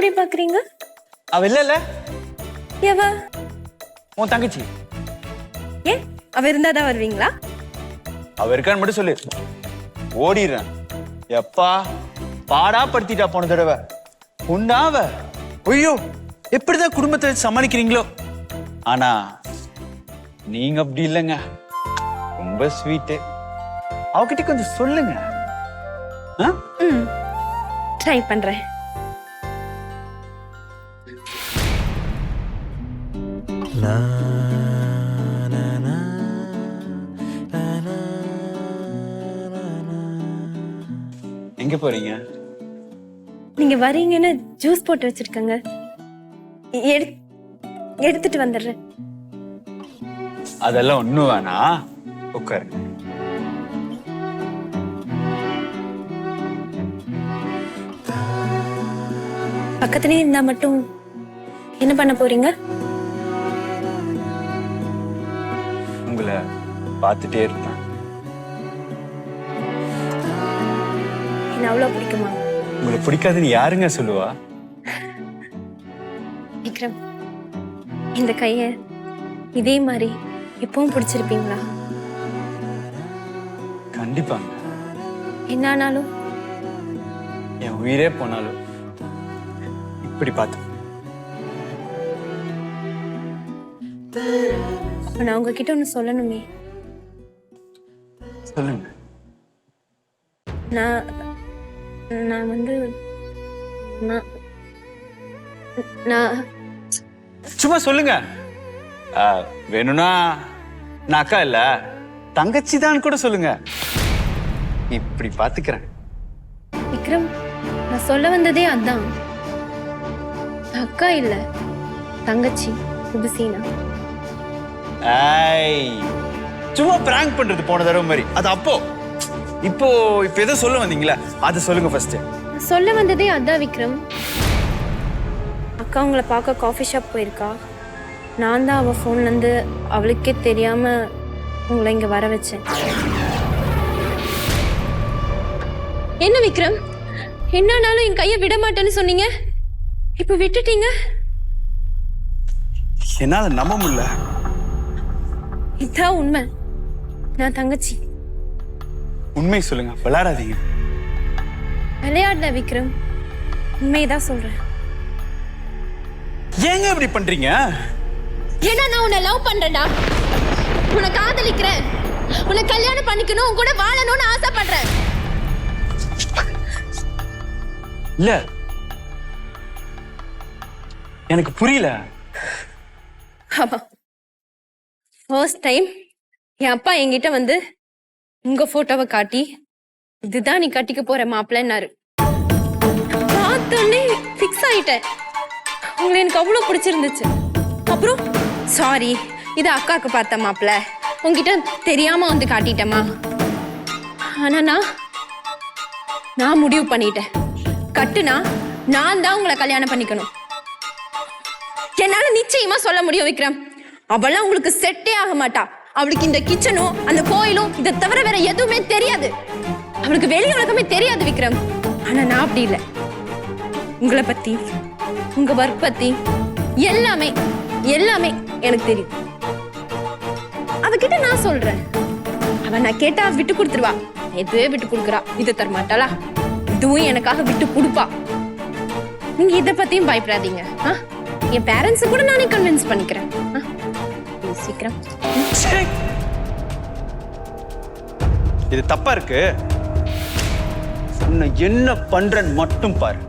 அப்படி பாக்குறீங்க? அவ இல்ல எவ? உன் தங்கச்சி. ஏன் அவ இருந்தாதான் வருவீங்களா? அவ இருக்கான்னு மட்டும் சொல்லு, ஓடிடுறேன். எப்பா பாடா படுத்திட்டா போன தடவை. உண்டாவ ஐயோ எப்படிதான் குடும்பத்தை சமாளிக்கிறீங்களோ. ஆனா நீங்க அப்படி இல்லைங்க, ரொம்ப ஸ்வீட்டு. அவகிட்ட கொஞ்சம் சொல்லுங்க. ட்ரை பண்றேன். எங்க போறீங்க? நீங்க வரீங்கன்னு ஜூஸ் போட்டு வச்சிருக்கங்க, எடுத்துட்டு வந்துடுறேன். அதெல்லாம் ஒண்ணும் வேணா, உட்காரு. பக்கத்துலயே இருந்தா மட்டும் என்ன பண்ண போறீங்க? உங்களை பார்த்துட்டே இருப்பேன். என்ன அவ்வளவு பிடிக்குமா? உங்களை பிடிக்காதுன்னு யாருங்க சொல்லுவா? விக்ரம், இந்த கைய இதே மாதிரி எப்பவும் பிடிச்சிருப்பீங்களா? கண்டிப்பாங்க. என்ன ஆனாலும், என் உயிரே போனாலும் இப்படி பார்த்தோம். நான் உங்ககிட்ட ஒண்ணு சொல்லணுமே. சொல்லுங்க. நான் வந்து நான் சும்மா சொல்லுங்க. வேணும்னா நான் அக்கா இல்ல தங்கச்சி தான் கூட சொல்லுங்க, இப்படி பாத்துக்கிறேன். விக்ரம், நான் சொல்ல வந்ததே அதான். அக்கா இல்ல தங்கச்சி, புதுசீனா. சும்மா பிராங்க் பண்றது போன தடவை மாதிரி. அது அப்போ இப்போ ஏதோ சொல்ல வந்தீங்களா, அது சொல்லுங்க ஃபர்ஸ்ட். சொல்ல வந்ததே அதான் விக்ரம். அக்கா உங்களை பார்க்க காஃபி ஷாப் போயிருக்கா. நான் தான் அவ போன்ல இருந்து அவளுக்கே தெரியாம உங்களை இங்க வர வச்சேன். என்ன விக்ரம், என்னானாலும் என் கையை விட மாட்டேன்னு சொன்னீங்க, இப்ப விட்டுட்டீங்க. என்னால நம்ப முடியல. இதான் உண்மை. நான் தங்கச்சி. உண்மை சொல்லுங்க, விளையாடாதீங்க. விளையாடல விக்ரம், உண்மையதான் சொல்றேன். ஏங்க இப்படி பண்றீங்க? ஏன்னா நான் உன்னை லவ் பண்றேன்டா, உன்னை காதலிக்கிறேன், உன்னை கல்யாணம் பண்ணிக்கணும், உன் கூட வாழணும்னு ஆசைப்படுறேன். இல்ல எனக்கு புரியல. ஃபர்ஸ்ட் டைம் என் அப்பா என்கிட்ட வந்து உங்க போட்டோவை காட்டி, இதுதான் நீ கட்டிக்க போற மாப்பிள்ளைன்னாரு. பார்த்தோன்னே ஃபிக்ஸ் ஆயிட்டேன். உங்களை எனக்கு அவ்வளவு பிடிச்சிருந்துச்சு. அப்புறம் சாரி, இது அக்காவுக்கு பார்த்த மாப்பிள்ள, உங்ககிட்ட தெரியாம வந்து காட்டிட்டேமா. ஆனா நான் முடிவு பண்ணிட்டேன், கட்டுனா நான் தான் உங்களை கல்யாணம் பண்ணிக்கணும். என்னால நிச்சயமா சொல்ல முடியும் விக்ரம், அவெல்லாம் உங்களுக்கு செட்டே ஆக மாட்டா. அவளுக்கு இந்த கிச்சனும் அந்த கோயிலும் இதை தவிர வேற எதுவுமே தெரியாது. அவளுக்கு வெளி உலகமே தெரியாது விக்ரம். ஆனா நான் அப்படி இல்லை. உங்களை பத்தி, உங்க ஒர்க் பத்தி எல்லாமே எல்லாமே எனக்கு தெரியும். அவகிட்ட நான் சொல்றேன், அவ நான் கேட்டா விட்டு கொடுத்துருவா. எதுவே விட்டு கொடுக்குறா, இதை தரமாட்டாளா? இதுவும் எனக்காக விட்டு கொடுப்பா. நீங்க இதை பத்தியும் பயப்படாதீங்க. என் பேரண்ட்ஸ் கூட நானே கன்வின்ஸ் பண்ணிக்கிறேன். சீக்கிரம். இது தப்பா இருக்கு. உன்னை என்ன பண்றேன்னு மட்டும் பாரு.